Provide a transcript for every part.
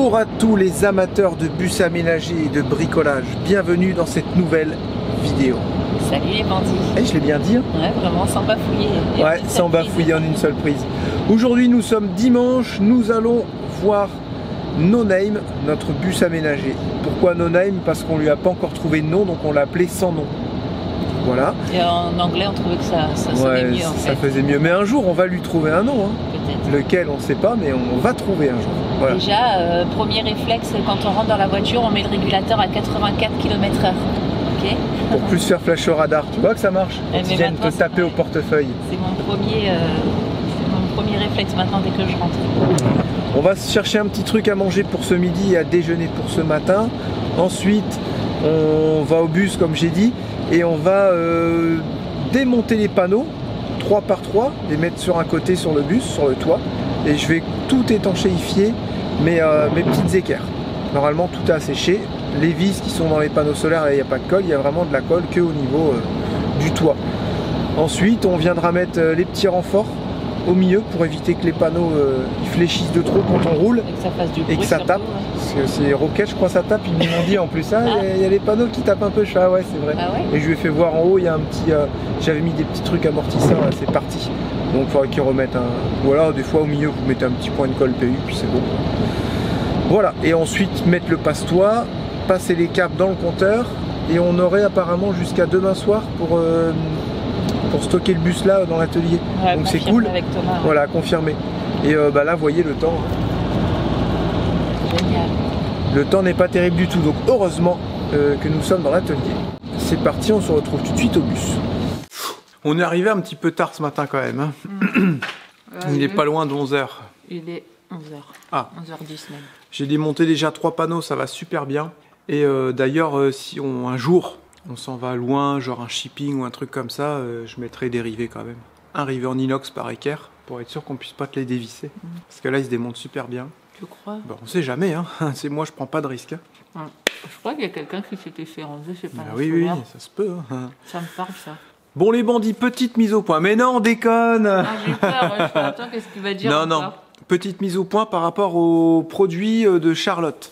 Bonjour à tous les amateurs de bus aménagés et de bricolage. Bienvenue dans cette nouvelle vidéo. Salut les bandits. Eh, je l'ai bien dit. Ouais, vraiment sans bafouiller. Ouais, sans bafouiller en une seule prise. Aujourd'hui, nous sommes dimanche. Nous allons voir No Name, notre bus aménagé. Pourquoi No Name? Parce qu'on lui a pas encore trouvé de nom, donc on l'a appelé sans nom. Voilà. Et en anglais, on trouvait que ça sonnait mieux en fait. Ça faisait mieux. Mais un jour, on va lui trouver un nom. Hein. Peut-être. Lequel, on ne sait pas, mais on va trouver un jour. Voilà. Déjà, premier réflexe, quand on rentre dans la voiture, on met le régulateur à 84 km/h. Ok. Pour plus faire flash au radar. Tu vois que ça marche? Quand ils viennent te taper au portefeuille. C'est mon premier réflexe maintenant dès que je rentre. On va chercher un petit truc à manger pour ce midi et à déjeuner pour ce matin. Ensuite, on va au bus comme j'ai dit et on va démonter les panneaux 3 par 3, les mettre sur un côté sur le bus, sur le toit. Et je vais tout étanchéifier mes petites équerres. Normalement tout est asséché. Les vis qui sont dans les panneaux solaires, il n'y a pas de colle, il y a vraiment de la colle que au niveau du toit. Ensuite, on viendra mettre les petits renforts au milieu pour éviter que les panneaux fléchissent de trop quand on roule et que ça fasse du bruit et que ça tape. Ouais. Parce que c'est Rocket, je crois, ça tape. Ils m'ont dit en plus ça, il y a les panneaux qui tapent un peu. Je fais, ah ouais, c'est vrai. Ah ouais. Et je lui ai fait voir en haut, il y a un petit. J'avais mis des petits trucs amortisseurs, là, c'est parti. Donc il faudrait qu'ils remettent un. Ou alors des fois au milieu, vous mettez un petit point de colle PU, puis c'est bon. Voilà. Et ensuite mettre le passe-toit, passer les câbles dans le compteur, et on aurait apparemment jusqu'à demain soir pour stocker le bus là dans l'atelier. Ouais, donc c'est cool. Avec Thomas, ouais. Voilà, confirmé. Et bah là, vous voyez le temps. Génial. Le temps n'est pas terrible du tout, donc heureusement que nous sommes dans l'atelier. C'est parti, on se retrouve tout de suite au bus. On est arrivé un petit peu tard ce matin quand même. Hein. Il est pas loin de 11h. Il est 11h. Ah. 11h10 même. J'ai démonté déjà 3 panneaux, ça va super bien. Et d'ailleurs, si un jour on s'en va loin, genre un shipping ou un truc comme ça, je mettrai des rivets quand même. Un rivet en inox par équerre, pour être sûr qu'on puisse pas te les dévisser. Parce que là, ils se démontent super bien. Tu crois? Bon, on sait jamais, hein. C'est moi, je prends pas de risque. Hein. Ouais. Je crois qu'il y a quelqu'un qui s'était fait enlever, je sais pas. Oui, ça se peut. Hein. Ça me parle, ça. Bon, les bandits, petite mise au point. Mais non, on déconne. Ah, j'ai peur. Ouais, attends, qu'est-ce qu'il va dire? Non. Petite mise au point par rapport aux produits de Charlotte.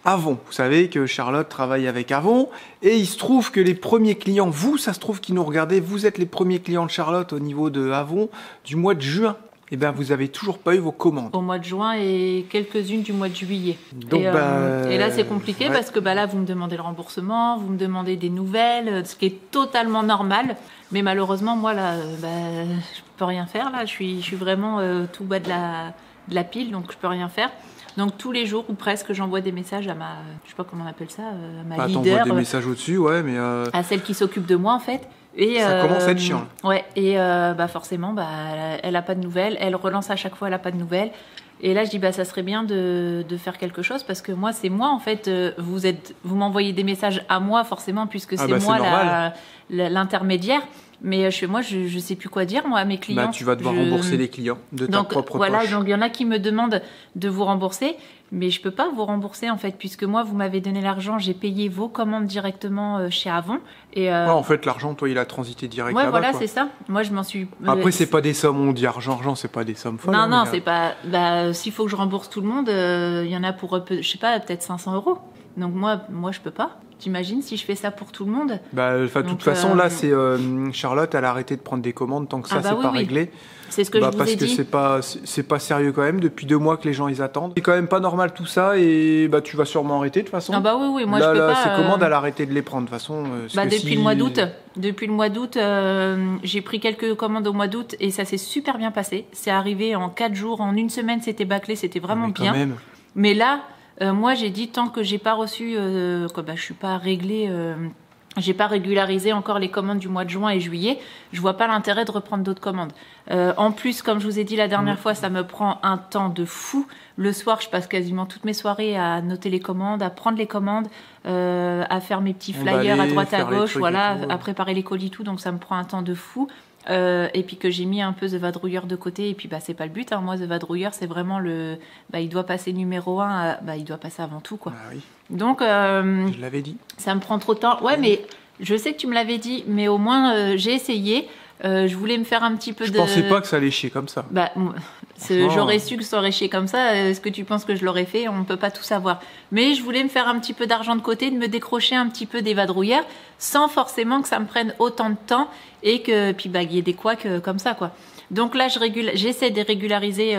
Avon, vous savez que Charlotte travaille avec Avon et il se trouve que les premiers clients, vous, ça se trouve qui nous regardez, vous êtes les premiers clients de Charlotte au niveau de Avon du mois de juin. Et bien, vous avez toujours pas eu vos commandes. Au mois de juin et quelques-unes du mois de juillet. Donc, et là, c'est compliqué parce que là, vous me demandez le remboursement, vous me demandez des nouvelles, ce qui est totalement normal. Mais malheureusement, moi, là, je peux rien faire. Là, je suis vraiment tout bas de la pile, donc je peux rien faire. Donc tous les jours ou presque, j'envoie des messages à ma, je sais pas comment on appelle ça, à ma leader. T'envoies des messages au-dessus, ouais, mais à celle qui s'occupe de moi en fait. Et ça commence à être chiant. Ouais, et forcément, elle a pas de nouvelles. Elle relance à chaque fois, elle a pas de nouvelles. Et là, je dis ça serait bien de faire quelque chose parce que moi, c'est moi en fait. Vous m'envoyez des messages à moi forcément puisque c'est moi l'intermédiaire. Mais moi, je sais plus quoi dire moi à mes clients. Tu vas devoir rembourser les clients de ta propre poche. Donc il y en a qui me demandent de vous rembourser, mais je peux pas vous rembourser en fait puisque moi vous m'avez donné l'argent, j'ai payé vos commandes directement chez Avon. Et en fait, l'argent, toi, il a transité direct là-bas. Voilà, c'est ça. Moi, je m'en suis. Après, c'est pas des sommes. On dit argent, c'est pas des sommes folles. Non, c'est pas. S'il faut que je rembourse tout le monde, il y en a pour, je sais pas, peut-être 500 €. Donc moi, je peux pas. T'imagines si je fais ça pour tout le monde? De toute façon, là, c'est Charlotte, elle a arrêté de prendre des commandes tant que ça, c'est pas réglé. C'est ce que je vous ai dit. Parce que c'est pas sérieux quand même. Depuis 2 mois que les gens ils attendent. C'est quand même pas normal tout ça et tu vas sûrement arrêter de toute façon. Oui, moi je peux pas. Ces commandes, elle a arrêté de les prendre de toute façon. Depuis le mois d'août, j'ai pris quelques commandes au mois d'août et ça s'est super bien passé. C'est arrivé en 4 jours, en 1 semaine, c'était bâclé, c'était vraiment bien. Même. Mais là. Moi, j'ai dit tant que j'ai pas reçu, je suis pas réglée, j'ai pas régularisé encore les commandes du mois de juin et juillet, je vois pas l'intérêt de reprendre d'autres commandes. En plus, comme je vous ai dit la dernière fois, ça me prend un temps de fou. Le soir, je passe quasiment toutes mes soirées à noter les commandes, à prendre les commandes, à faire mes petits flyers à droite à gauche, à préparer les colis tout. Donc ça me prend un temps de fou. Et puis que j'ai mis un peu The Vadrouilleur de côté et puis c'est pas le but hein. Moi The Vadrouilleur c'est vraiment il doit passer numéro 1 il doit passer avant tout quoi. Oui. Donc je l'avais dit, ça me prend trop de temps mais je sais que tu me l'avais dit mais au moins j'ai essayé Je voulais me faire un petit peu Je pensais pas que ça allait chier comme ça. Bah, j'aurais su que ça aurait chier comme ça. Est-ce que tu penses que je l'aurais fait? On ne peut pas tout savoir. Mais je voulais me faire un petit peu d'argent de côté, de me décrocher un petit peu des vadrouillères, sans forcément que ça me prenne autant de temps et que puis bah, qu'il y ait des couacs comme ça, quoi. Donc là, j'essaie de régulariser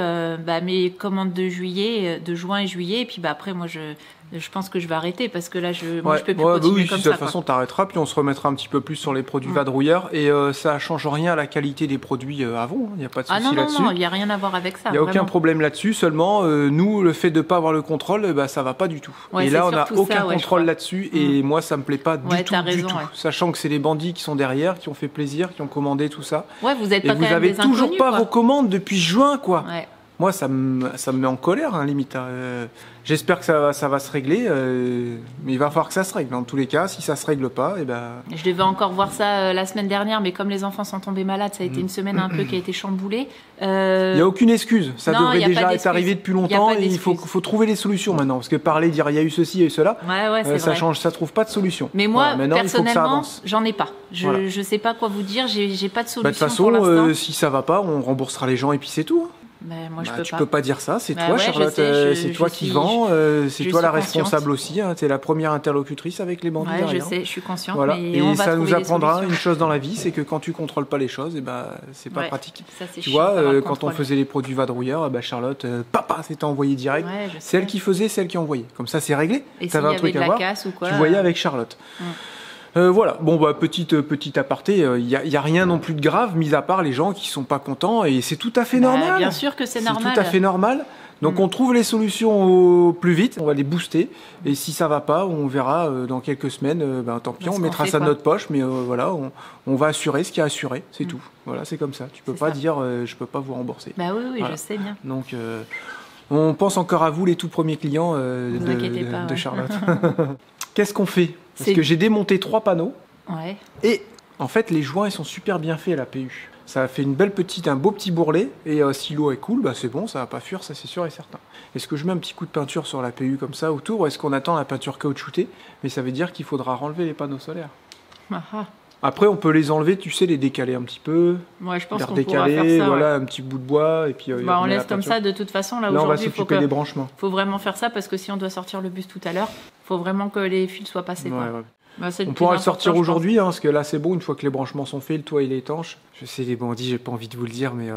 mes commandes de juin et juillet. Et puis bah, après, moi, je pense que je vais arrêter parce que là, moi, je peux plus continuer comme ça. De toute façon, t'arrêteras, puis on se remettra un petit peu plus sur les produits vadrouilleurs. Et ça change rien à la qualité des produits Avon. Il n'y a pas de souci là-dessus. Non, il n'y a rien à voir avec ça. Il n'y a aucun problème là-dessus. Seulement, nous, le fait de ne pas avoir le contrôle, ça va pas du tout. Ouais, et là, on n'a aucun contrôle là-dessus. Et moi, ça me plaît pas du tout. Sachant que c'est les bandits qui sont derrière, qui ont fait plaisir, qui ont commandé tout ça. Ouais, vous êtes pas et vous avez toujours pas vos commandes depuis juin, quoi. Ouais. Moi, ça me met en colère, hein, limite. J'espère que ça va se régler, mais il va falloir que ça se règle. Dans tous les cas, si ça se règle pas, Je devais encore voir ça la semaine dernière, mais comme les enfants sont tombés malades, ça a été une semaine un peu qui a été chamboulée. Il n'y a aucune excuse. Ça devrait déjà être arrivé depuis longtemps et il faut trouver les solutions maintenant. Parce que parler, dire il y a eu ceci et cela, ça trouve pas de solution. Mais moi, personnellement, j'en ai pas. Je sais pas quoi vous dire, j'ai pas de solution. De toute façon, si ça va pas, on remboursera les gens et puis c'est tout. Moi, tu peux pas dire ça, c'est toi Charlotte, c'est toi qui vends, c'est toi la responsable aussi, hein, tu es la première interlocutrice avec les bandits derrière. Je sais, je suis consciente. Voilà. Mais et ça nous apprendra une chose dans la vie, c'est que quand tu contrôles pas les choses, c'est pas pratique. Ça, tu vois, quand on faisait les produits vadrouilleurs, Charlotte, papa s'était envoyé direct, c'est elle qui faisait, c'est elle qui envoyait. Comme ça c'est réglé, tu avais un truc à voir, tu voyais avec Charlotte. Voilà, bon petit aparté, il y a rien non plus de grave, mis à part les gens qui sont pas contents et c'est tout à fait normal. Bien sûr que c'est normal. C'est tout à fait normal. Donc on trouve les solutions au plus vite, on va les booster et si ça va pas, on verra dans quelques semaines. Tant pis, on mettra ça de notre poche, mais voilà, on va assurer ce qui est assuré, c'est tout. Voilà, c'est comme ça. Tu peux pas dire je peux pas vous rembourser. Oui, voilà. Je sais bien. Donc on pense encore à vous les tout premiers clients de Charlotte. Qu'est-ce qu'on fait? Parce que j'ai démonté 3 panneaux. Ouais. Et en fait, les joints, ils sont super bien faits à la PU. Ça a fait un beau petit bourrelet. Et si l'eau est cool, c'est bon, ça va pas fuir, ça c'est sûr et certain. Est-ce que je mets un petit coup de peinture sur la PU comme ça autour ou est-ce qu'on attend la peinture caoutchoutée? Mais ça veut dire qu'il faudra renlever les panneaux solaires. Après, on peut les enlever, tu sais, les décaler un petit peu. Ouais, je pense qu'on pourra faire ça. Voilà, un petit bout de bois et puis. On laisse comme ça. De toute façon, là on va aujourd'hui, s'occuper des branchements. Faut vraiment faire ça parce que si on doit sortir le bus tout à l'heure, faut vraiment que les fils soient passés. On pourra le sortir aujourd'hui, parce que là c'est bon. Une fois que les branchements sont faits, le toit il est étanche. Je sais les bandits, j'ai pas envie de vous le dire, mais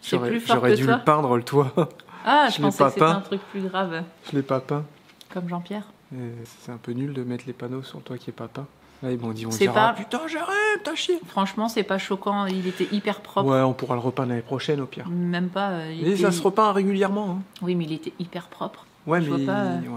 j'aurais dû le peindre le toit. Je pensais que c'était un truc plus grave. Je l'ai pas peint. Comme Jean-Pierre. C'est un peu nul de mettre les panneaux sur le toit qui est pas peint. Là, ils vont dire putain, j'arrête, t'as chier. Franchement, c'est pas choquant, il était hyper propre. Ouais, on pourra le repeindre l'année prochaine au pire. Même pas. Ça se repeint régulièrement. Hein. Oui, mais il était hyper propre. Ouais,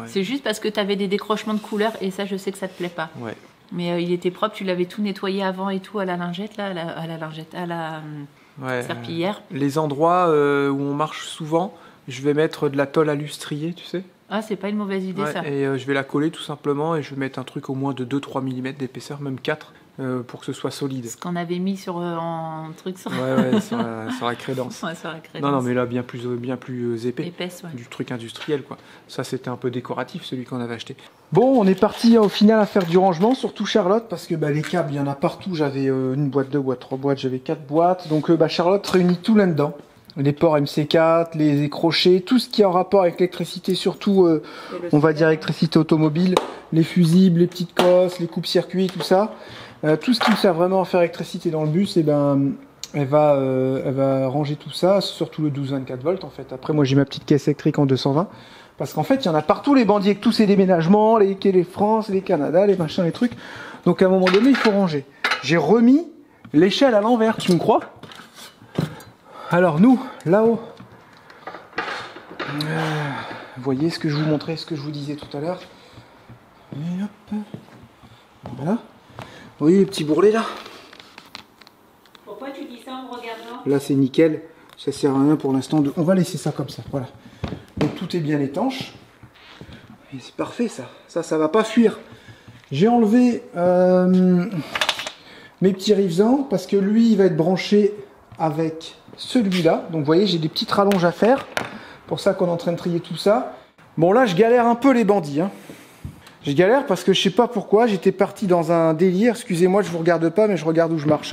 C'est juste parce que t'avais des décrochements de couleurs et ça, je sais que ça te plaît pas. Ouais. Mais il était propre, tu l'avais tout nettoyé avant et tout à la lingette, là, à la serpillière. Les endroits où on marche souvent, je vais mettre de la tôle à lustrier, tu sais. Ah, c'est pas une mauvaise idée ça. Et je vais la coller tout simplement et je vais mettre un truc au moins de 2-3 mm d'épaisseur, même 4, pour que ce soit solide. Ce qu'on avait mis sur en truc sur... sur la crédence. Ouais, sur la crédence. Non, mais là bien plus épais. Épaisse, ouais. Du truc industriel, quoi. Ça, c'était un peu décoratif, celui qu'on avait acheté. Bon, on est parti au final à faire du rangement, surtout Charlotte, parce que les câbles, il y en a partout. J'avais une boîte, 2 boîtes, 3 boîtes, j'avais 4 boîtes. Donc Charlotte réunit tout là-dedans. Les ports MC4, les crochets, tout ce qui est en rapport avec l'électricité, surtout, on va dire électricité automobile, les fusibles, les petites cosses, les coupes-circuits, tout ça. Tout ce qui sert vraiment à faire électricité dans le bus, elle va ranger tout ça, surtout le 12-24 volts en fait. Après, moi j'ai ma petite caisse électrique en 220, parce qu'en fait, il y en a partout les bandits avec tous ces déménagements, les France, les Canada, les machins, les trucs. Donc à un moment donné, il faut ranger. J'ai remis l'échelle à l'envers, tu me crois ? Alors nous, là-haut, vous voyez ce que je vous montrais, ce que je vous disais tout à l'heure. Voilà. Vous voyez les petits bourrelets là? Pourquoi tu dis ça en me regardant? Là c'est nickel, ça sert à rien pour l'instant. On va laisser ça comme ça, voilà. Donc tout est bien étanche. Et c'est parfait ça, ça va pas fuir. J'ai enlevé mes petits rivesans parce que lui il va être branché avec celui-là. Donc vous voyez, j'ai des petites rallonges à faire. Pour ça qu'on est en train de trier tout ça. Bon là, je galère un peu les bandits. Je galère parce que je sais pas pourquoi. J'étais parti dans un délire. Excusez-moi, je vous regarde pas, mais je regarde où je marche.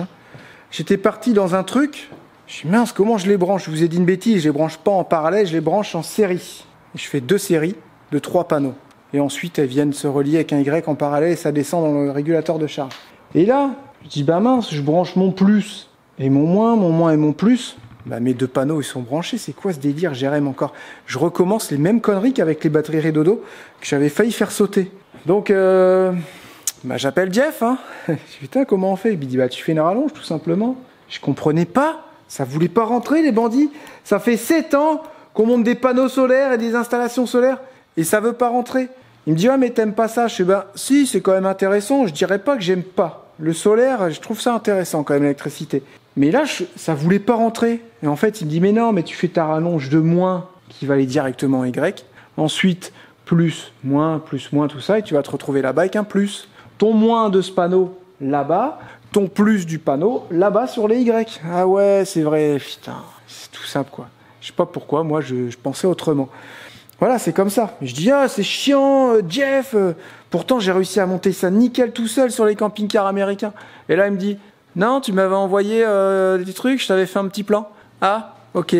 j'étais parti dans un truc. Je suis mince, comment je les branche? Je vous ai dit une bêtise, je les branche pas en parallèle, je les branche en série. Et je fais 2 séries de 3 panneaux. Et ensuite, elles viennent se relier avec un Y en parallèle et ça descend dans le régulateur de charge. Et là, je dis, bah mince, je branche mon plus et mon moins et mon plus. Bah mes 2 panneaux, ils sont branchés. C'est quoi ce délire? J'aime encore. Je recommence les mêmes conneries qu'avec les batteries Redodo que j'avais failli faire sauter. Donc, bah, j'appelle Jeff. Hein. Je dis, putain, comment on fait? Il me dit, bah tu fais une rallonge tout simplement. Je comprenais pas. Ça voulait pas rentrer les bandits. Ça fait 7 ans qu'on monte des panneaux solaires et des installations solaires et ça veut pas rentrer. Il me dit, ah mais t'aimes pas ça? Je dis, bah si, c'est quand même intéressant. Je dirais pas que j'aime pas. Le solaire, je trouve ça intéressant quand même, l'électricité. Mais là, ça voulait pas rentrer. Et en fait, il me dit, mais non, mais tu fais ta rallonge de moins qui va aller directement en Y. Ensuite, plus, moins, tout ça. Et tu vas te retrouver là-bas avec un plus. Ton moins de ce panneau, là-bas. Ton plus du panneau, là-bas sur les Y. Ah ouais, c'est vrai, putain. C'est tout simple, quoi. Je sais pas pourquoi, moi, je pensais autrement. Voilà, c'est comme ça. Je dis, ah, c'est chiant, Jeff. Pourtant, j'ai réussi à monter ça nickel tout seul sur les camping-cars américains. Et là, il me dit, non, tu m'avais envoyé des trucs, je t'avais fait un petit plan. Ah, ok.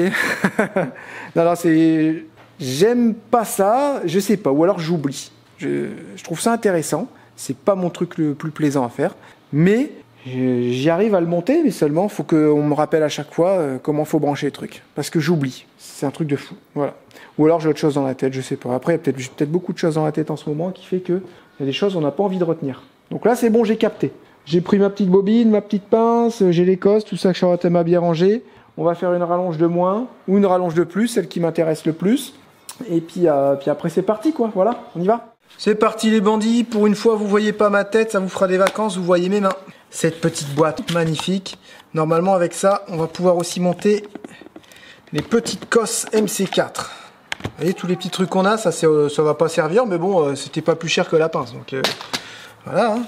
non, c'est... J'aime pas ça, je sais pas, ou alors j'oublie. Je trouve ça intéressant. C'est pas mon truc le plus plaisant à faire. Mais j'y arrive à le monter, mais seulement, il faut qu'on me rappelle à chaque fois comment faut brancher les trucs. Parce que j'oublie. C'est un truc de fou. Voilà. Ou alors j'ai autre chose dans la tête, je sais pas. Après, j'ai peut-être beaucoup de choses dans la tête en ce moment qui fait que il y a des choses qu'on n'a pas envie de retenir. Donc là, c'est bon, j'ai capté. J'ai pris ma petite bobine, ma petite pince, j'ai les cosses, tout ça que Charlotte m'a bien rangé. On va faire une rallonge de moins ou une rallonge de plus, celle qui m'intéresse le plus. Et puis après, c'est parti, quoi. Voilà, on y va. C'est parti, les bandits. Pour une fois, vous voyez pas ma tête, ça vous fera des vacances, vous voyez mes mains. Cette petite boîte magnifique. Normalement, avec ça, on va pouvoir aussi monter les petites cosses MC4. Vous voyez, tous les petits trucs qu'on a, ça va pas servir, mais bon, c'était pas plus cher que la pince. Donc voilà. Hein.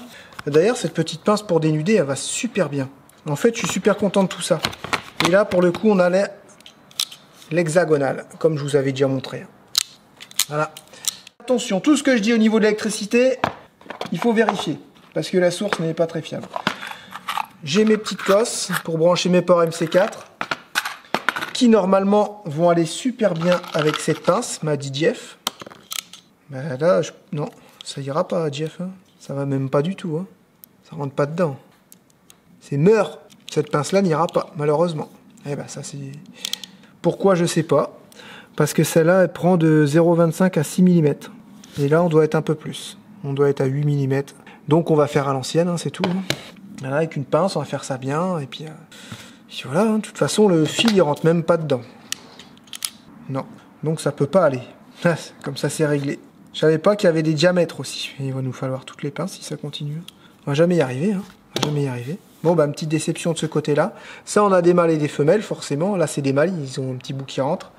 D'ailleurs, cette petite pince pour dénuder, elle va super bien. En fait, je suis super content de tout ça. Et là, pour le coup, on a l'hexagonale, comme je vous avais déjà montré. Voilà. Attention, tout ce que je dis au niveau de l'électricité, il faut vérifier, parce que la source n'est pas très fiable. J'ai mes petites cosses pour brancher mes ports MC4, qui normalement vont aller super bien avec cette pince, m'a dit Jeff. Ben là, non, ça ira pas, Jeff. Hein. Ça va même pas du tout. Hein. Ça rentre pas dedans. C'est mort. Cette pince-là n'ira pas, malheureusement. Eh ben ça c'est... Pourquoi, je sais pas. Parce que celle-là, elle prend de 0,25 à 6 mm. Et là, on doit être un peu plus. On doit être à 8 mm. Donc on va faire à l'ancienne, hein, c'est tout. Hein. Là, avec une pince, on va faire ça bien. Et puis voilà, hein. De toute façon, le fil, il rentre même pas dedans. Non. Donc ça peut pas aller. Comme ça, c'est réglé. Je savais pas qu'il y avait des diamètres aussi. Et il va nous falloir toutes les pinces si ça continue. On va jamais y arriver. Hein. On va jamais y arriver. Bon, bah, une petite déception de ce côté-là. Ça, on a des mâles et des femelles, forcément. Là, c'est des mâles, ils ont un petit bout qui rentre.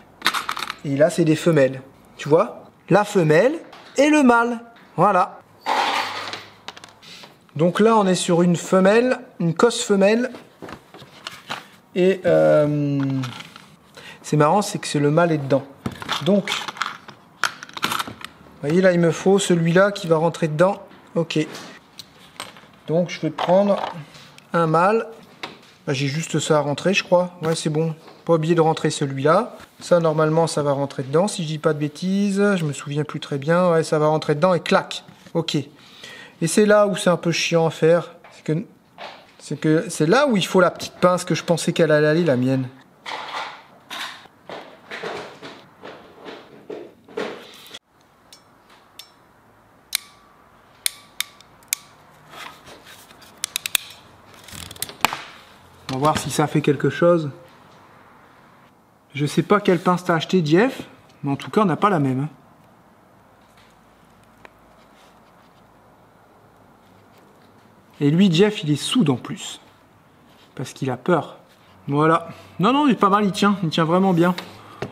Et là, c'est des femelles. Tu vois? La femelle et le mâle. Voilà. Donc là, on est sur une femelle, une cosse femelle. Et c'est marrant, c'est que le mâle est dedans. Donc, vous voyez, là, il me faut celui-là qui va rentrer dedans. Ok. Donc, je vais prendre un mâle. Bah, j'ai juste ça à rentrer, je crois. Ouais, c'est bon. Pas oublier de rentrer celui-là. Ça, normalement, ça va rentrer dedans. Si je dis pas de bêtises, je me souviens plus très bien. Ouais, ça va rentrer dedans et clac. Ok. Et c'est là où c'est un peu chiant à faire. C'est là où il faut la petite pince que je pensais qu'elle allait aller, la mienne. On va voir si ça fait quelque chose. Je sais pas quelle pince t'as acheté, Jeff, mais en tout cas, on n'a pas la même. Et lui, Jeff, il est soude en plus. Parce qu'il a peur. Voilà. Non, il est pas mal, il tient vraiment bien.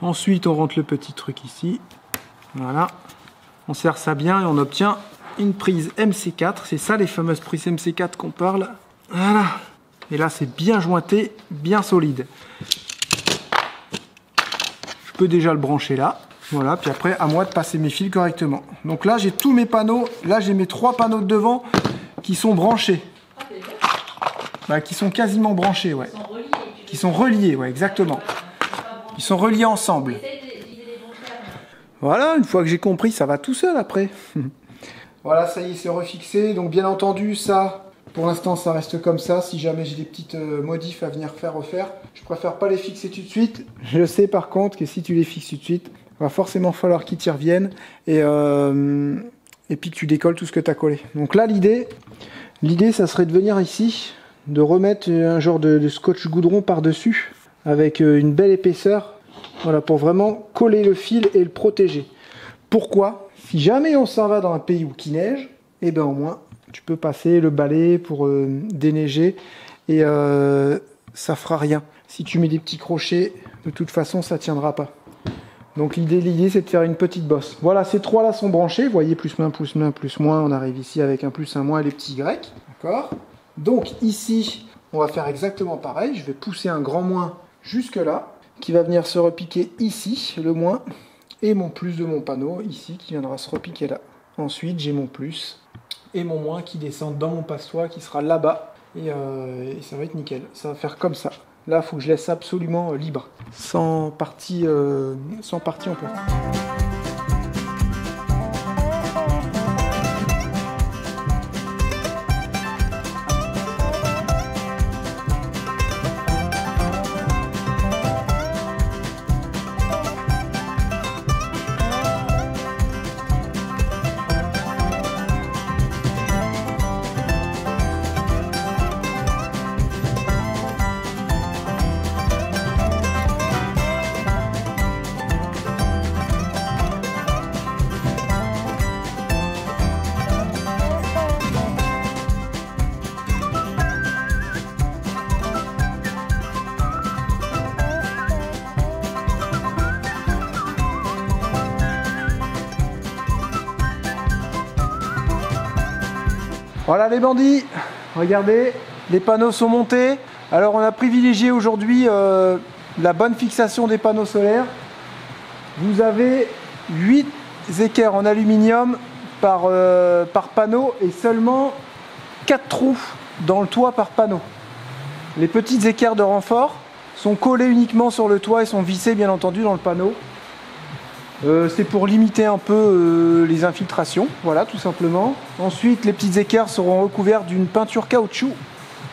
Ensuite, on rentre le petit truc ici. Voilà. On serre ça bien et on obtient une prise MC4. C'est ça, les fameuses prises MC4 qu'on parle. Voilà. Et là, c'est bien jointé, bien solide. Je peux déjà le brancher là. Voilà, puis après, à moi de passer mes fils correctement. Donc là, j'ai tous mes panneaux. Là, j'ai mes 3 panneaux de devant qui sont branchés. Bah, qui sont quasiment branchés, ouais. Qui sont reliés, ouais, exactement. Ils sont reliés ensemble. Voilà, une fois que j'ai compris, ça va tout seul après. Voilà, ça y est, c'est refixé. Donc bien entendu, ça, pour l'instant, ça reste comme ça. Si jamais j'ai des petites modifs à venir refaire, je préfère pas les fixer tout de suite. Je sais par contre que si tu les fixes tout de suite, il va forcément falloir qu'ils t'y reviennent. Et puis que tu décolles tout ce que tu as collé. Donc là, l'idée, ça serait de venir ici, de remettre un genre de scotch goudron par-dessus, avec une belle épaisseur. Voilà, pour vraiment coller le fil et le protéger. Pourquoi ? Si jamais on s'en va dans un pays où il neige, et bien au moins tu peux passer le balai pour déneiger et ça fera rien. Si tu mets des petits crochets, de toute façon ça tiendra pas. Donc l'idée c'est de faire une petite bosse. Voilà, ces trois là sont branchés, vous voyez plus moins, on arrive ici avec un plus, un moins et les petits Y. D'accord ? Donc ici, on va faire exactement pareil, je vais pousser un grand moins jusque là, qui va venir se repiquer ici, le moins, et mon plus de mon panneau ici qui viendra se repiquer là. Ensuite j'ai mon plus et mon moins qui descendent dans mon passe-soie qui sera là-bas et ça va être nickel. Ça va faire comme ça. Là il faut que je laisse absolument libre, sans partie en plastique. Voilà les bandits, regardez, les panneaux sont montés. Alors on a privilégié aujourd'hui la bonne fixation des panneaux solaires. Vous avez 8 équerres en aluminium par panneau et seulement 4 trous dans le toit par panneau. Les petites équerres de renfort sont collées uniquement sur le toit et sont vissées bien entendu dans le panneau. C'est pour limiter un peu les infiltrations, voilà tout simplement. Ensuite les petites équerres seront recouvertes d'une peinture caoutchouc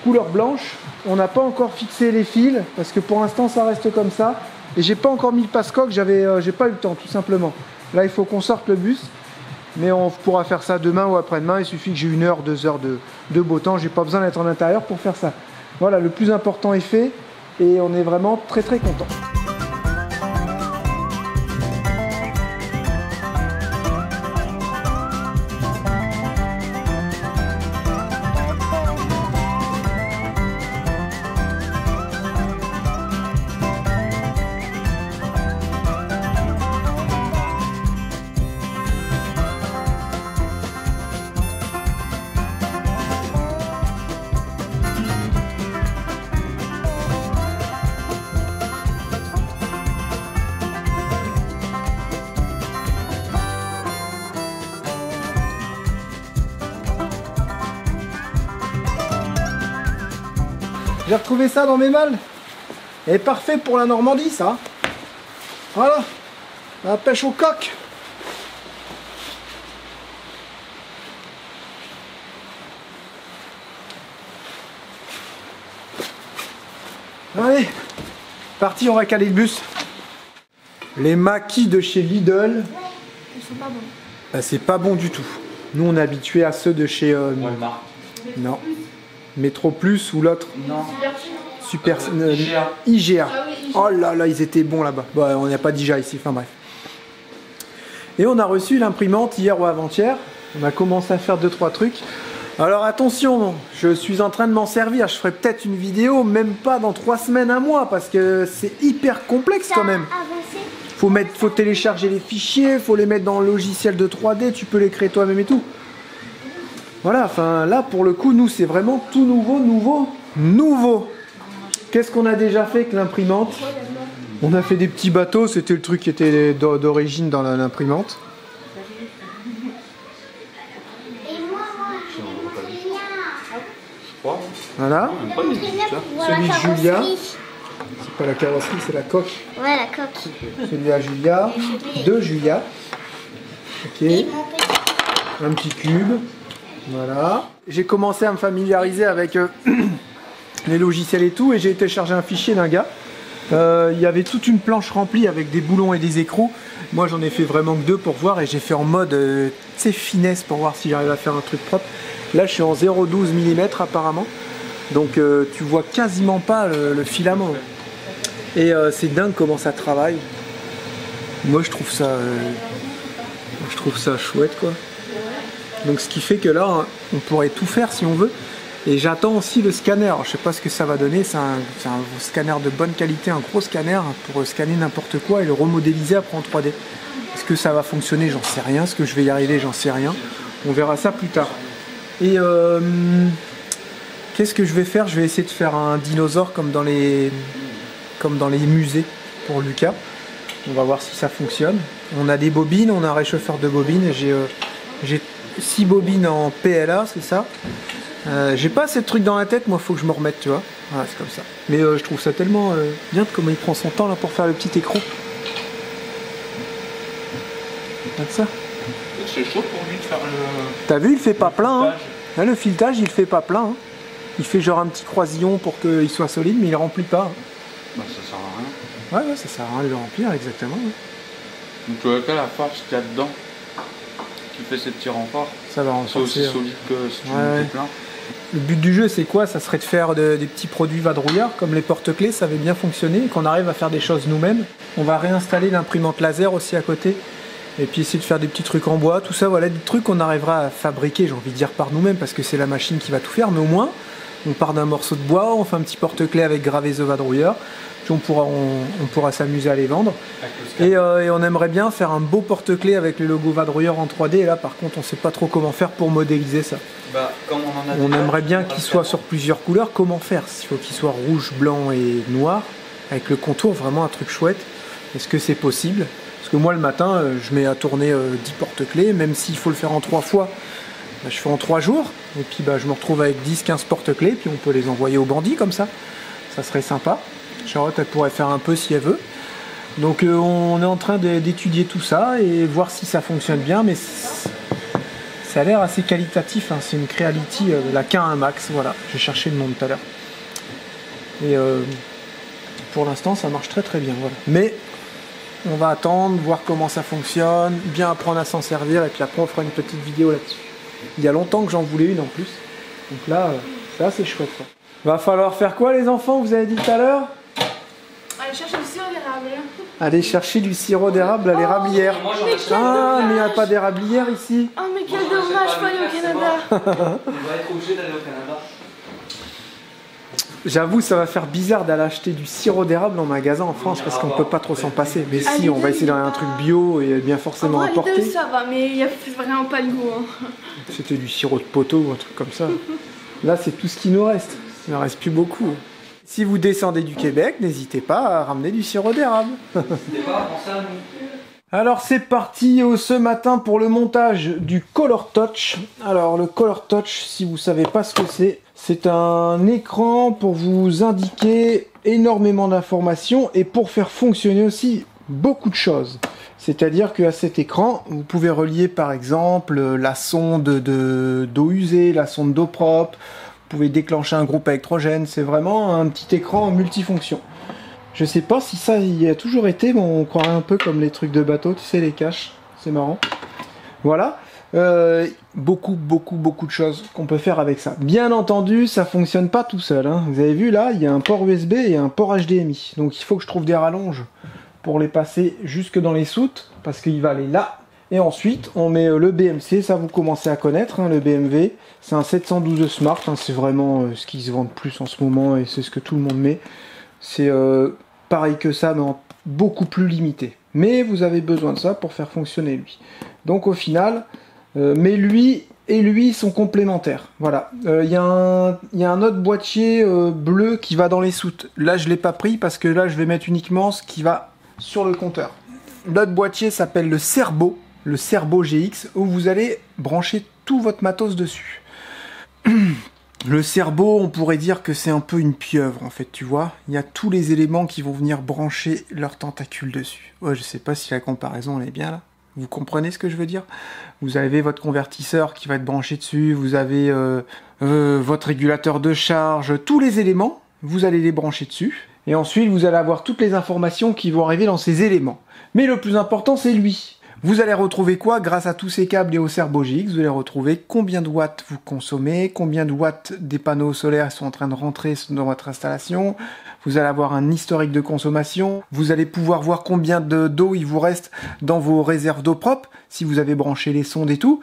couleur blanche. On n'a pas encore fixé les fils parce que pour l'instant ça reste comme ça. Et j'ai pas encore mis le passe-coque, j'ai pas eu le temps tout simplement. Là il faut qu'on sorte le bus, mais on pourra faire ça demain ou après-demain. Il suffit que j'ai 1 heure, 2 heures de beau temps, j'ai pas besoin d'être en intérieur pour faire ça. Voilà, le plus important est fait et on est vraiment très très content. J'ai retrouvé ça dans mes malles. Et parfait pour la Normandie, ça. Voilà. La pêche au coq. Allez. Parti, on va caler le bus. Les maquis de chez Lidl. Ils sont pas bons. Bah, c'est pas bon du tout. Nous, on est habitués à ceux de chez... Walmart. Non. Métro Plus ou l'autre. Non. Super. IGA. IGA. Ah oui, IGA. Oh là là, ils étaient bons là-bas. Bon, on n'a pas d'IGA ici, enfin bref. Et on a reçu l'imprimante hier ou avant-hier. On a commencé à faire 2-3 trucs. Alors attention, je suis en train de m'en servir. Je ferai peut-être une vidéo, même pas dans 3 semaines, 1 mois, parce que c'est hyper complexe quand même. Faut télécharger les fichiers, faut les mettre dans le logiciel de 3D, tu peux les créer toi-même et tout. Voilà, enfin là pour le coup, nous c'est vraiment tout nouveau. Qu'est-ce qu'on a déjà fait avec l'imprimante? On a fait des petits bateaux, c'était le truc qui était d'origine dans l'imprimante. Et moi, je vais montrer les miens. Voilà. Voilà, Celui de carrosserie. Julia. C'est pas la carrosserie, c'est la coque. Ouais, la coque. Celui à Julia. De Julia. Ok. Et mon petit. Un petit cube. Voilà. J'ai commencé à me familiariser avec les logiciels et tout, et j'ai téléchargé un fichier d'un gars. Il y avait toute une planche remplie avec des boulons et des écrous. Moi j'en ai fait vraiment que 2 pour voir, et j'ai fait en mode finesse pour voir si j'arrive à faire un truc propre. Là je suis en 0,12 mm apparemment, donc tu vois quasiment pas le filament. Et c'est dingue comment ça travaille. Moi je trouve ça chouette quoi. Donc ce qui fait que là on pourrait tout faire si on veut. Et j'attends aussi le scanner. Alors, je sais pas ce que ça va donner, c'est un scanner de bonne qualité, un gros scanner pour scanner n'importe quoi et le remodéliser après en 3D. Est-ce que ça va fonctionner? J'en sais rien. Est-ce que je vais y arriver? J'en sais rien. On verra ça plus tard. Et qu'est-ce que je vais faire? Je vais essayer de faire un dinosaure comme dans les musées pour Lucas. On va voir si ça fonctionne. On a des bobines, on a un réchauffeur de bobines. J'ai 6 bobines en PLA, c'est ça. J'ai pas assez de trucs dans la tête, moi faut que je me remette, tu vois. Voilà, c'est comme ça. Mais je trouve ça tellement bien de comment il prend son temps là pour faire le petit écran. Regarde ça. C'est chaud pour lui de faire le... T'as vu, il fait pas plein. Hein. Là, le filetage, il fait pas plein. Hein. Il fait genre un petit croisillon pour qu'il soit solide, mais il remplit pas. Hein. Bah ça sert à rien. Ouais, ça sert à rien de le remplir, exactement. Ouais. Donc tu vois que la force qu'il y a dedans, qui fait ces petits remparts, Ça va c'est renforcer. aussi solide que si tu Ouais. mettais plein. Le but du jeu, c'est quoi? Ça serait de faire des petits produits vadrouillards, comme les porte-clés, ça avait bien fonctionné, et qu'on arrive à faire des choses nous-mêmes. On va réinstaller l'imprimante laser aussi à côté, et puis essayer de faire des petits trucs en bois, tout ça, voilà, des trucs qu'on arrivera à fabriquer, j'ai envie de dire, par nous-mêmes, parce que c'est la machine qui va tout faire, mais au moins, on part d'un morceau de bois, on fait un petit porte-clés avec gravé The Vadrouilleur, puis on pourra s'amuser à les vendre. Et on aimerait bien faire un beau porte-clés avec le logo Vadrouilleur en 3D, et là par contre on sait pas trop comment faire pour modéliser ça. Bah, comme on en a On déjà, aimerait bien on va qu'il le soit faire. sur plusieurs couleurs, comment faire? Il faut qu'il soit rouge, blanc et noir, avec le contour, vraiment un truc chouette. Est-ce que c'est possible? Parce que moi le matin, je mets à tourner 10 porte-clés, même s'il faut le faire en 3 fois, bah, je fais en 3 jours, et puis bah, je me retrouve avec 10-15 porte-clés, puis on peut les envoyer aux bandits comme ça. Ça serait sympa. Charlotte, elle pourrait faire un peu si elle veut. Donc on est en train d'étudier tout ça et voir si ça fonctionne bien, mais ça a l'air assez qualitatif, hein. C'est une Creality, la K1 Max, voilà, j'ai cherché le nom tout à l'heure. Et pour l'instant ça marche très très bien, voilà. Mais on va attendre, voir comment ça fonctionne, bien apprendre à s'en servir, et puis après on fera une petite vidéo là-dessus. Il y a longtemps que j'en voulais une en plus, donc là c'est assez chouette quoi. Va falloir faire quoi les enfants, vous avez dit tout à l'heure? Allez chercher le sirop d'érable. Aller chercher du sirop d'érable à l'érablière. Moi j'en achète. Ah, mais il n'y a pas d'érablière ici. Oh mais quel dommage, faut aller au Canada. On va être obligé d'aller au Canada. J'avoue, ça va faire bizarre d'aller acheter du sirop d'érable en magasin en France parce qu'on peut pas trop s'en passer. Mais si, on va essayer d'aller un truc bio et bien forcément En vrai, importé. Lidl, ça va, mais il y a vraiment pas le goût. Hein. C'était du sirop de poteau ou un truc comme ça. Là, c'est tout ce qui nous reste. Il ne reste plus beaucoup. Si vous descendez du Québec, n'hésitez pas à ramener du sirop d'érable. N'hésitez pas à penser à nous. Alors c'est parti ce matin pour le montage du Color Touch. Alors le Color Touch, si vous savez pas ce que c'est un écran pour vous indiquer énormément d'informations et pour faire fonctionner aussi beaucoup de choses. C'est-à-dire qu'à cet écran, vous pouvez relier par exemple la sonde d'eau usée, la sonde d'eau propre, vous pouvez déclencher un groupe électrogène, c'est vraiment un petit écran multifonction. Je sais pas si ça y a toujours été, mais on croirait un peu comme les trucs de bateau, tu sais, les caches, c'est marrant. Voilà, beaucoup de choses qu'on peut faire avec ça. Bien entendu, ça fonctionne pas tout seul, hein. Vous avez vu là, il y a un port USB et un port HDMI. Donc il faut que je trouve des rallonges pour les passer jusque dans les soutes, parce qu'il va aller là. Et ensuite, on met le BMC, ça vous commencez à connaître, hein, le BMW. C'est un 712 Smart, hein, c'est vraiment ce qui se vend le plus en ce moment et c'est ce que tout le monde met. C'est pareil que ça, mais beaucoup plus limité. Mais vous avez besoin de ça pour faire fonctionner lui. Donc au final, mais lui et lui sont complémentaires. Voilà. Il y a un autre boîtier bleu qui va dans les soutes. Là, je ne l'ai pas pris parce que là, je vais mettre uniquement ce qui va sur le compteur. L'autre boîtier s'appelle le Cerbo GX, où vous allez brancher tout votre matos dessus. Le cerveau, on pourrait dire que c'est un peu une pieuvre en fait, tu vois. Il y a tous les éléments qui vont venir brancher leurs tentacules dessus. Ouais, je sais pas si la comparaison elle est bien là. Vous comprenez ce que je veux dire? Vous avez votre convertisseur qui va être branché dessus, vous avez votre régulateur de charge, tous les éléments, vous allez les brancher dessus. Et ensuite, vous allez avoir toutes les informations qui vont arriver dans ces éléments. Mais le plus important, c'est lui. Vous allez retrouver quoi? Grâce à tous ces câbles et au Cerbo GX, vous allez retrouver combien de watts vous consommez, combien de watts des panneaux solaires sont en train de rentrer dans votre installation. Vous allez avoir un historique de consommation. Vous allez pouvoir voir combien d'eau il vous reste dans vos réserves d'eau propre, si vous avez branché les sondes et tout.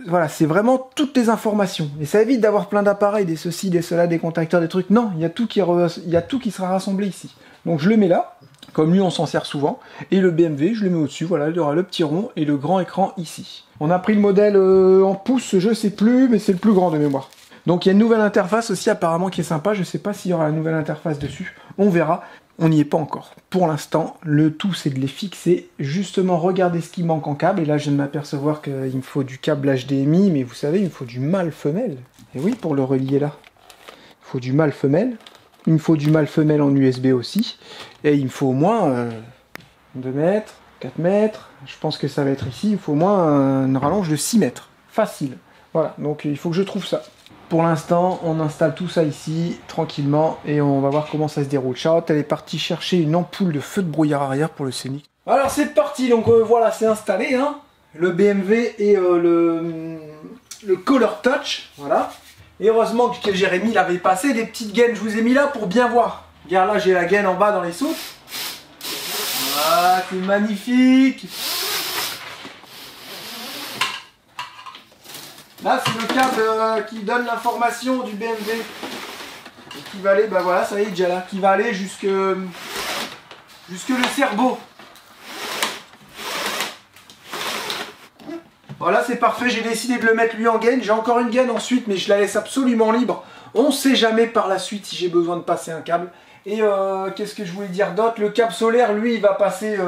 Voilà, c'est vraiment toutes les informations. Et ça évite d'avoir plein d'appareils, des ceci, des cela, des contacteurs, des trucs. Non, il y a tout qui sera rassemblé ici. Donc je le mets là. Comme lui, on s'en sert souvent. Et le BMW, je le mets au-dessus. Voilà, il y aura le petit rond et le grand écran ici. On a pris le modèle en pouces, je sais plus, mais c'est le plus grand de mémoire. Donc il y a une nouvelle interface aussi apparemment qui est sympa. Je sais pas s'il y aura la nouvelle interface dessus. On verra. On n'y est pas encore. Pour l'instant, le tout, c'est de les fixer. Justement, regardez ce qui manque en câble. Et là, je viens de m'apercevoir qu'il me faut du câble HDMI. Mais vous savez, il me faut du mâle-femelle. Et oui, pour le relier là. Il faut du mâle-femelle. Il me faut du mâle-femelle en USB aussi. Et il me faut au moins 2 mètres, 4 mètres. Je pense que ça va être ici. Il faut au moins une rallonge de 6 mètres. Facile. Voilà, donc il faut que je trouve ça. Pour l'instant, on installe tout ça ici, tranquillement. Et on va voir comment ça se déroule. Charlotte, elle est partie chercher une ampoule de feu de brouillard arrière pour le Scénic. Alors c'est parti, donc voilà, c'est installé. Hein. Le BMW et le Color Touch. Voilà. Et heureusement que Jérémy l'avait passé, des petites gaines, je vous ai mis là pour bien voir. Regarde là, j'ai la gaine en bas dans les soutes. Voilà, c'est magnifique. Là, c'est le câble qui donne l'information du BMW. Et qui va aller, bah voilà, ça y est déjà là, qui va aller jusque le cerveau. Voilà, c'est parfait, j'ai décidé de le mettre lui en gaine. J'ai encore une gaine ensuite, mais je la laisse absolument libre. On ne sait jamais par la suite si j'ai besoin de passer un câble. Et qu'est-ce que je voulais dire d'autre? Le câble solaire, lui, il va passer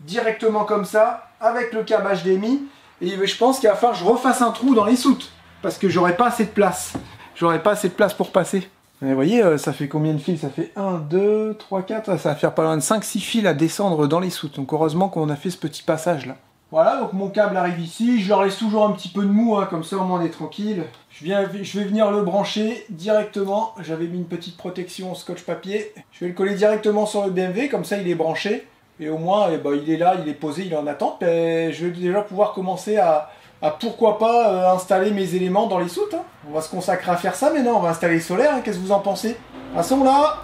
directement comme ça, avec le câble HDMI. Et je pense qu'il va falloir que je refasse un trou dans les soutes. Parce que j'aurai pas assez de place. J'aurai pas assez de place pour passer. Et vous voyez, ça fait combien de fils? Ça fait 1, 2, 3, 4, ça va faire pas loin de 5-6 fils à descendre dans les soutes. Donc heureusement qu'on a fait ce petit passage là. Voilà, donc mon câble arrive ici, je leur laisse toujours un petit peu de mou, hein, comme ça au moins on est tranquille. Je vais venir le brancher directement, j'avais mis une petite protection scotch papier. Je vais le coller directement sur le BMW, comme ça il est branché. Et au moins, il est là, il est posé, il est en attente. Et je vais déjà pouvoir commencer à pourquoi pas installer mes éléments dans les soutes. Hein. On va se consacrer à faire ça, mais non, on va installer les solaires, hein. Qu'est-ce que vous en pensez? De toute façon là,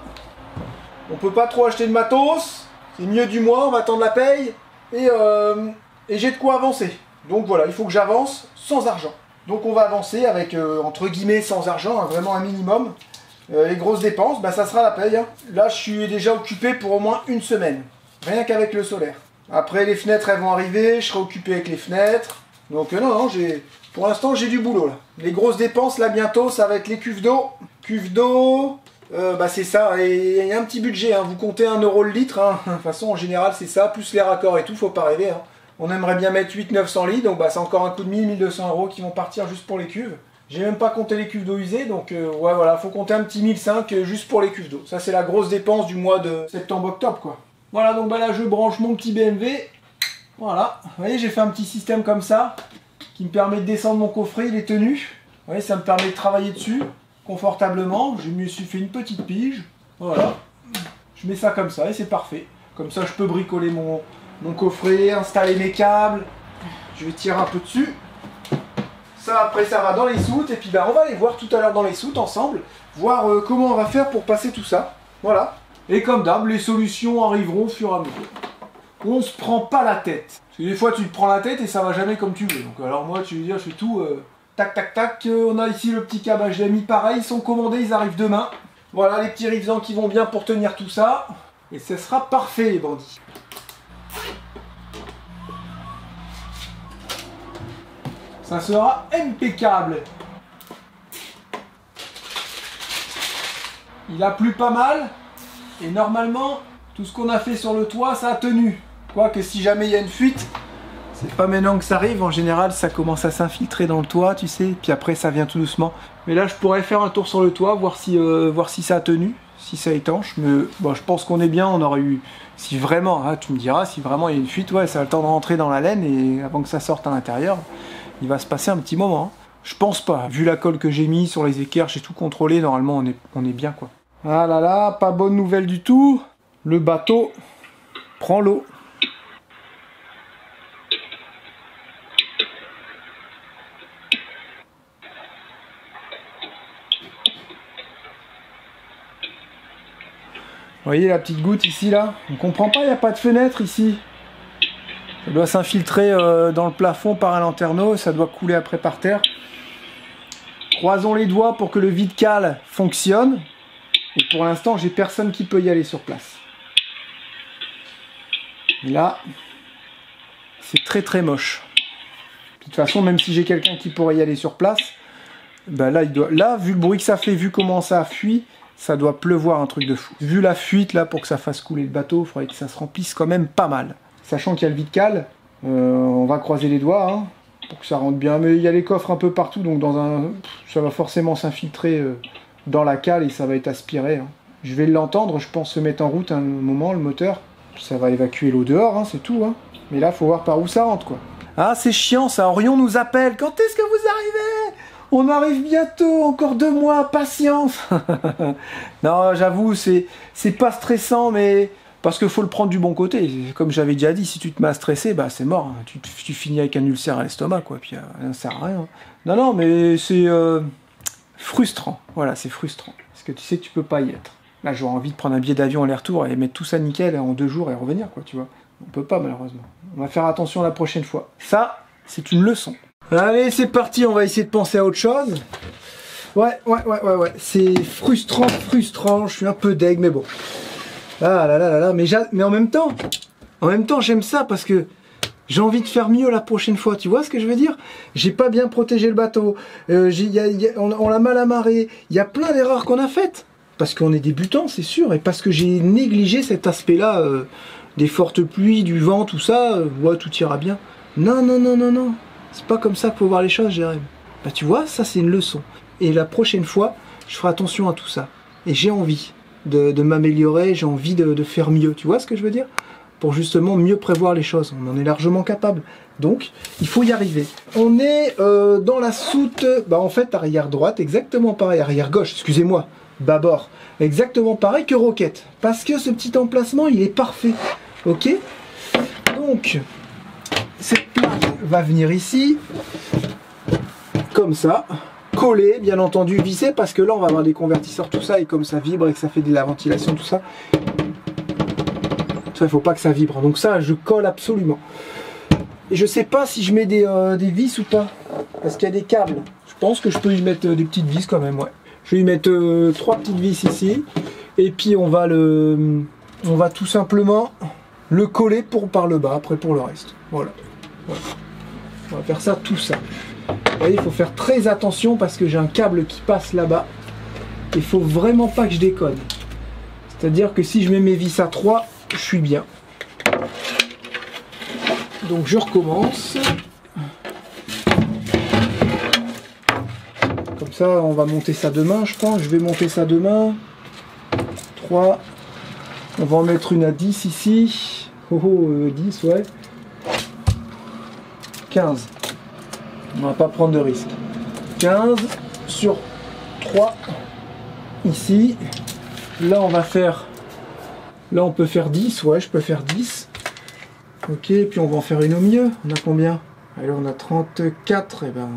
on peut pas trop acheter de matos, c'est mieux du mois, on va attendre la paye. Et j'ai de quoi avancer. Donc voilà, il faut que j'avance sans argent. Donc on va avancer avec, entre guillemets, sans argent, hein, vraiment un minimum. Les grosses dépenses, bah, ça sera la paye. Hein. Là, je suis déjà occupé pour au moins une semaine. Rien qu'avec le solaire. Après, les fenêtres, elles vont arriver. Je serai occupé avec les fenêtres. Donc non, pour l'instant, j'ai du boulot. Là. Les grosses dépenses, là, bientôt, ça va être les cuves d'eau. Cuves d'eau, bah, c'est ça. Et il y a un petit budget. Hein. Vous comptez 1 € le litre. Hein. De toute façon, en général, c'est ça. Plus les raccords et tout, faut pas rêver. Hein. On aimerait bien mettre 800-900 litres, donc bah, c'est encore un coup de 1000-1200 € qui vont partir juste pour les cuves. J'ai même pas compté les cuves d'eau usées, donc ouais voilà, faut compter un petit 1500 juste pour les cuves d'eau. Ça c'est la grosse dépense du mois de septembre-octobre quoi. Voilà, donc bah, là je branche mon petit BMW. Voilà, vous voyez j'ai fait un petit système comme ça, qui me permet de descendre mon coffret, il est tenu. Vous voyez, ça me permet de travailler dessus, confortablement. Je me suis fait une petite pige, voilà. Je mets ça comme ça et c'est parfait. Comme ça je peux bricoler mon coffret, installer mes câbles, je vais tirer un peu dessus. Ça après ça va dans les soutes et puis bah, on va aller voir tout à l'heure dans les soutes ensemble, voir comment on va faire pour passer tout ça. Voilà. Et comme d'hab, les solutions arriveront au fur et à mesure. On se prend pas la tête. Parce que des fois tu te prends la tête et ça va jamais comme tu veux. Donc alors moi tu veux dire je fais tout tac tac tac. On a ici le petit câble HDMI pareil, ils sont commandés, ils arrivent demain. Voilà les petits rivesans qui vont bien pour tenir tout ça. Et ce sera parfait les bandits. Ça sera impeccable. Il a plu pas mal. Et normalement, tout ce qu'on a fait sur le toit, ça a tenu. Quoique si jamais il y a une fuite, C'est pas maintenant que ça arrive, en général ça commence à s'infiltrer dans le toit, tu sais, puis après ça vient tout doucement. Mais là je pourrais faire un tour sur le toit, voir si ça a tenu, si ça étanche, mais bon, je pense qu'on est bien, on aurait eu... Si vraiment, hein, tu me diras, si vraiment il y a une fuite, ouais, ça a le temps de rentrer dans la laine et avant que ça sorte à l'intérieur, il va se passer un petit moment. Hein. Je pense pas, vu la colle que j'ai mis sur les équerres, j'ai tout contrôlé, normalement on est bien quoi. Ah là là, pas bonne nouvelle du tout, le bateau prend l'eau. Vous voyez la petite goutte ici là? On comprend pas, il n'y a pas de fenêtre ici. Ça doit s'infiltrer dans le plafond par un lanterneau, ça doit couler après par terre. Croisons les doigts pour que le vide-cale fonctionne. Et pour l'instant, j'ai personne qui peut y aller sur place. Et là, c'est très très moche. De toute façon, même si j'ai quelqu'un qui pourrait y aller sur place, ben là, là, vu le bruit que ça fait, vu comment ça a fui, ça doit pleuvoir un truc de fou. Vu la fuite là, pour que ça fasse couler le bateau, il faudrait que ça se remplisse quand même pas mal. Sachant qu'il y a le vide-cale, on va croiser les doigts hein, pour que ça rentre bien. Mais il y a les coffres un peu partout, donc ça va forcément s'infiltrer dans la cale et ça va être aspiré. Hein. Je vais l'entendre, je pense se mettre en route un moment, le moteur. Ça va évacuer l'eau dehors, hein, c'est tout. Hein. Mais là, faut voir par où ça rentre, quoi. Ah, c'est chiant ça, Orion nous appelle. Quand est-ce que vous arrivez? On arrive bientôt, encore 2 mois, patience. Non, j'avoue, c'est pas stressant, mais... Parce qu'il faut le prendre du bon côté. Comme j'avais déjà dit, si tu te mets à stresser, bah c'est mort. Hein. Tu finis avec un ulcère à l'estomac, quoi. Puis ça sert à rien. Non, non, mais c'est frustrant. Voilà, c'est frustrant. Parce que tu sais que tu peux pas y être. Là, j'aurais envie de prendre un billet d'avion aller-retour et mettre tout ça nickel en 2 jours et revenir, quoi, tu vois. On peut pas, malheureusement. On va faire attention la prochaine fois. Ça, c'est une leçon. Allez, c'est parti, on va essayer de penser à autre chose. Ouais. C'est frustrant. Je suis un peu deg, mais bon. Ah là là, mais en même temps, j'aime ça parce que j'ai envie de faire mieux la prochaine fois. Tu vois ce que je veux dire? J'ai pas bien protégé le bateau. On l'a mal amarré. Il y a plein d'erreurs qu'on a faites. Parce qu'on est débutant, c'est sûr. Et parce que j'ai négligé cet aspect-là des fortes pluies, du vent, tout ça. Ouais, tout ira bien. Non. C'est pas comme ça qu'il faut voir les choses, Jérém. Bah tu vois, ça c'est une leçon. Et la prochaine fois, je ferai attention à tout ça. Et j'ai envie de m'améliorer, j'ai envie de faire mieux. Tu vois ce que je veux dire? Pour justement mieux prévoir les choses. On en est largement capable. Donc, il faut y arriver. On est dans la soute, bah en fait, arrière droite, exactement pareil. Arrière gauche, excusez-moi, bâbord. Exactement pareil que Roquette. Parce que ce petit emplacement, il est parfait. Ok? Donc, cette plaque va venir ici, comme ça, collé, bien entendu, vissé, parce que là on va avoir des convertisseurs, tout ça, et comme ça vibre et que ça fait de la ventilation, tout ça, il faut pas que ça vibre. Donc ça, je colle absolument. Et je sais pas si je mets des vis ou pas, parce qu'il y a des câbles. Je pense que je peux y mettre des petites vis quand même, ouais. Je vais y mettre 3 petites vis ici, et puis on va tout simplement le coller par le bas, après pour le reste. Voilà. On va faire ça, tout ça. Vous voyez, il faut faire très attention parce que j'ai un câble qui passe là-bas. Il faut vraiment pas que je déconne. C'est-à-dire que si je mets mes vis à 3, je suis bien. Donc je recommence. Comme ça, on va monter ça demain, je pense. Je vais monter ça demain. 3. On va en mettre une à 10 ici. 10, ouais. 15. On va pas prendre de risque. 15 sur 3 ici. Là on va faire, là on peut faire 10, ouais je peux faire 10. Ok, puis on va en faire une au milieu. On a combien? Alors on a 34, et ben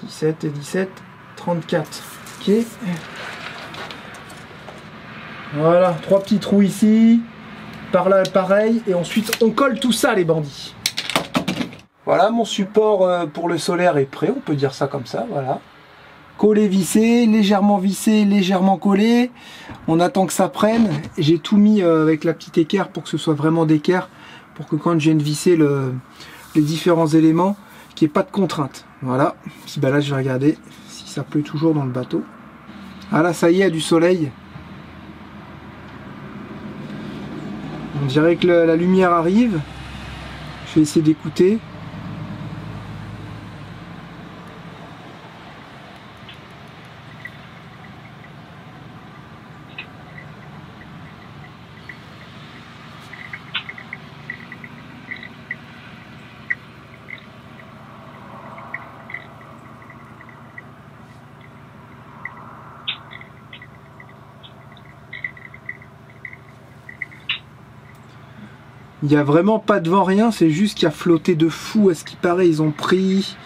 17 et 17, 34. Ok. Voilà, 3 petits trous ici. Par là pareil, et ensuite on colle tout ça les bandits. Voilà, mon support pour le solaire est prêt, on peut dire ça comme ça, voilà. Collé, vissé, légèrement collé. On attend que ça prenne. J'ai tout mis avec la petite équerre pour que ce soit vraiment d'équerre, pour que quand je vienne visser les différents éléments, qu'il n'y ait pas de contrainte. Voilà, puis bah là je vais regarder si ça pleut toujours dans le bateau. Ah là, ça y est, il y a du soleil. On dirait que la lumière arrive. Je vais essayer d'écouter. Il n'y a vraiment pas de vent, rien, c'est juste qu'il y a flotté de fou. À ce qui paraît, ils ont pris...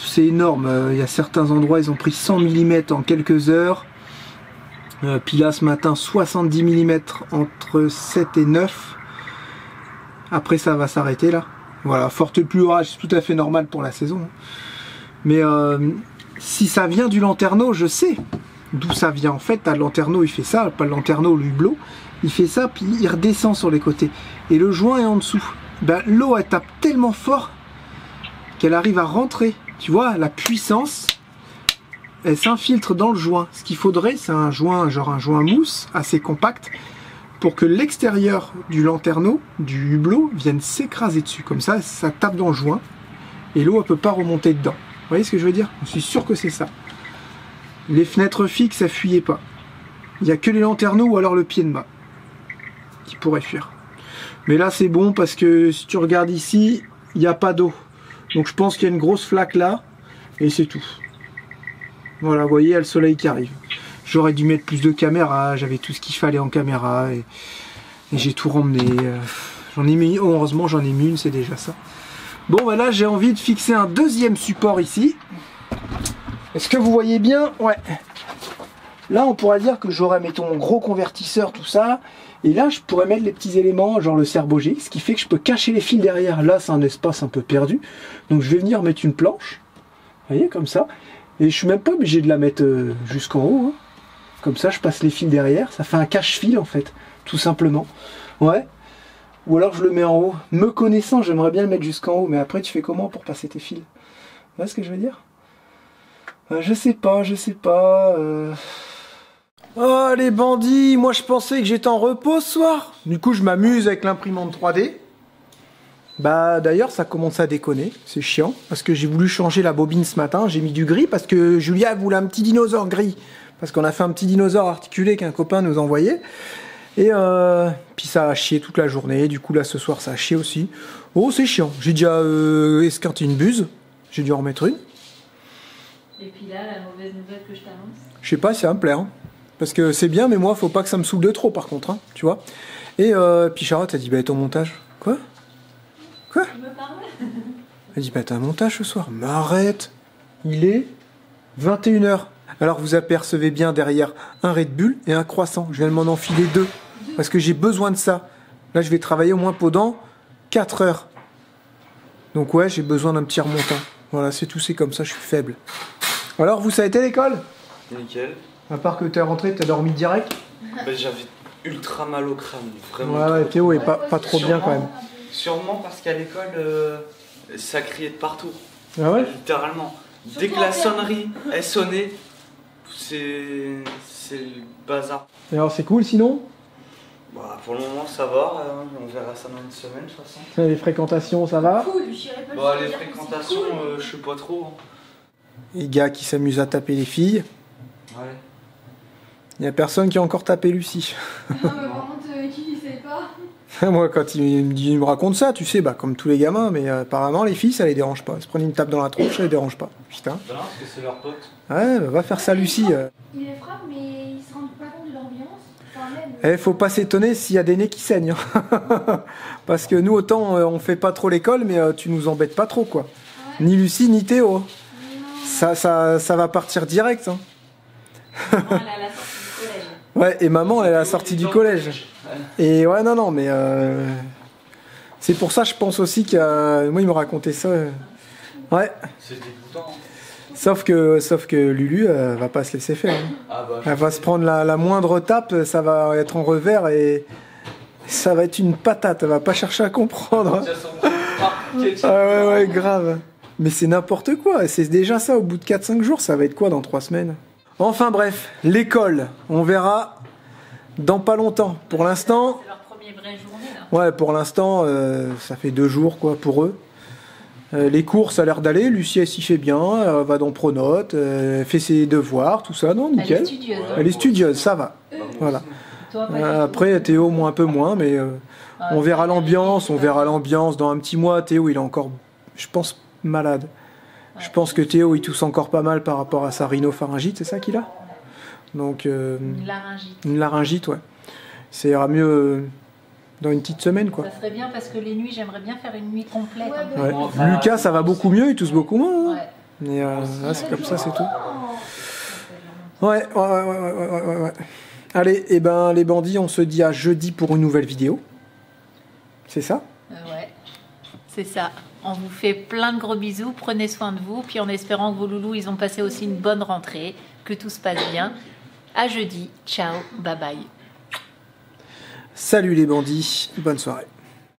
C'est énorme, il y a certains endroits, ils ont pris 100 mm en quelques heures. Puis là, ce matin, 70 mm entre 7 et 9. Après, ça va s'arrêter là. Voilà, forte pluie orage, c'est tout à fait normal pour la saison. Mais si ça vient du lanterneau, je sais d'où ça vient. En fait, le lanterneau, il fait ça, pas le lanterneau, le hublot. Il fait ça, puis il redescend sur les côtés. Et le joint est en dessous. Ben, l'eau, elle tape tellement fort qu'elle arrive à rentrer. Tu vois, la puissance, elle s'infiltre dans le joint. Ce qu'il faudrait, c'est un joint, genre un joint mousse, assez compact, pour que l'extérieur du lanterneau, du hublot, vienne s'écraser dessus. Comme ça, ça tape dans le joint, et l'eau, elle peut pas remonter dedans. Vous voyez ce que je veux dire? Je suis sûr que c'est ça. Les fenêtres fixes, ça fuyait pas. Il n'y a que les lanterneaux ou alors le pied de mât qui pourrait fuir. Mais là, c'est bon parce que si tu regardes ici, il n'y a pas d'eau. Donc je pense qu'il y a une grosse flaque là, et c'est tout. Voilà, vous voyez, il y a le soleil qui arrive. J'aurais dû mettre plus de caméras, j'avais tout ce qu'il fallait en caméra, et j'ai tout remmené. J'en ai mis, heureusement j'en ai mis une, c'est déjà ça. Bon, ben là j'ai envie de fixer un deuxième support ici. Est-ce que vous voyez bien? Ouais. Là on pourrait dire que j'aurais, mettons, mon gros convertisseur, tout ça. Et là, je pourrais mettre les petits éléments, genre le serre-boger, ce qui fait que je peux cacher les fils derrière. Là, c'est un espace un peu perdu. Donc, je vais venir mettre une planche. Vous voyez, comme ça. Et je suis même pas obligé de la mettre jusqu'en haut. Hein. Comme ça, je passe les fils derrière. Ça fait un cache-fil, en fait. Tout simplement. Ouais. Ou alors, je le mets en haut. Me connaissant, j'aimerais bien le mettre jusqu'en haut. Mais après, tu fais comment pour passer tes fils? Vous voyez ce que je veux dire? Je sais pas, je sais pas... Oh les bandits, moi je pensais que j'étais en repos ce soir. Du coup je m'amuse avec l'imprimante 3D. Bah d'ailleurs ça commence à déconner, c'est chiant. Parce que j'ai voulu changer la bobine ce matin, j'ai mis du gris parce que Julia voulait un petit dinosaure gris. Parce qu'on a fait un petit dinosaure articulé qu'un copain nous envoyait. Et puis ça a chié toute la journée, du coup là ce soir ça a chié aussi. Oh c'est chiant, j'ai déjà esquinté une buse, j'ai dû en remettre une. Et puis là, la mauvaise nouvelle que je t'annonce. Je sais pas si ça va me plaire. Hein. Parce que c'est bien, mais moi, faut pas que ça me saoule de trop, par contre, hein, tu vois. Et puis Charlotte a dit, bah, ton montage. Quoi? Quoi? Tu me parles? Elle dit, bah, t'as un montage ce soir. Mais arrête! Il est 21 h. Alors, vous apercevez bien derrière un Red Bull et un croissant. Je viens de m'en enfiler 2. Parce que j'ai besoin de ça. Là, je vais travailler au moins pendant 4 heures. Donc, ouais, j'ai besoin d'un petit remontant. Voilà, c'est tout, c'est comme ça, je suis faible. Alors, vous, ça a été l'école? Nickel. À part que t'es rentré, t'as dormi direct? Ben, j'avais ultra mal au crâne, vraiment. Ouais, ouais, Théo est pas trop bien quand même. Sûrement parce qu'à l'école, ça criait de partout. Ah ouais? Littéralement. Dès que la sonnerie est sonnée, c'est le bazar. Et alors c'est cool sinon? Bah, pour le moment ça va, on verra ça dans une semaine de toute façon. Les fréquentations, ça va? Cool, j'irai pas Bah, le les dire, fréquentations, c'est cool. je sais pas trop. Hein. Les gars qui s'amusent à taper les filles. Ouais. Il y a personne qui a encore tapé Lucie. Non, mais par contre, qui sait pas? Moi, quand il me raconte ça, tu sais, bah, comme tous les gamins, mais apparemment, les filles, ça les dérange pas. Se prendre une tape dans la tronche, ça les dérange pas. Putain. Non, parce que c'est leur pote. Ouais, bah, va faire ça, Lucie. Ils les frappent, mais ils se rendent pas compte de leur violence. Enfin, même. Faut pas s'étonner s'il y a des nez qui saignent. Parce que nous, autant, on fait pas trop l'école, mais tu nous embêtes pas trop, quoi. Ouais. Ni Lucie, ni Théo. Ça va partir direct. Hein. Maman, elle est à la sortie du collège. Ouais, et maman, elle est à la sortie du collège. Et ouais, non, mais c'est pour ça, je pense aussi que moi, il me racontait ça. Ouais. C'est dégoûtant. Hein. Sauf que Lulu, elle va pas se laisser faire. Hein. Ah bah, Elle va se prendre la moindre tape, ça va être en revers et ça va être une patate. Elle va pas chercher à comprendre. Ah ouais, grave. Mais c'est n'importe quoi. C'est déjà ça. Au bout de 4-5 jours, ça va être quoi dans 3 semaines? Enfin bref, l'école, on verra dans pas longtemps. Pour l'instant... C'est leur première vraie journée, là. Ouais, pour l'instant, ça fait 2 jours quoi pour eux. Les cours, ça a l'air d'aller. Lucie, elle s'y fait bien. Elle va dans Pronote, fait ses devoirs, tout ça. Non, nickel. Elle est studieuse. Hein. Elle est studieuse, ça va. Voilà. Toi, pas du tout. Après, Théo, moi un peu moins, mais on verra l'ambiance. On verra l'ambiance dans un petit mois. Théo, il est encore, je pense, malade. Je pense que Théo, il tousse encore pas mal par rapport à sa rhinopharyngite, c'est ça qu'il a? Donc, Une laryngite. une laryngite, ouais. Ça ira mieux dans une petite semaine, quoi. Ça serait bien parce que les nuits, j'aimerais bien faire une nuit complète. Ouais, Ouais. Bon, ça va. Lucas, ça va beaucoup mieux, il tousse beaucoup moins. Hein. Ouais. Mais là, c'est comme ça, c'est tout. Ouais. Allez, et ben les bandits, on se dit à jeudi pour une nouvelle vidéo. C'est ça? Ouais, c'est ça. On vous fait plein de gros bisous, prenez soin de vous, puis en espérant que vos loulous, ils ont passé aussi une bonne rentrée, que tout se passe bien. À jeudi, ciao, bye bye. Salut les bandits, bonne soirée.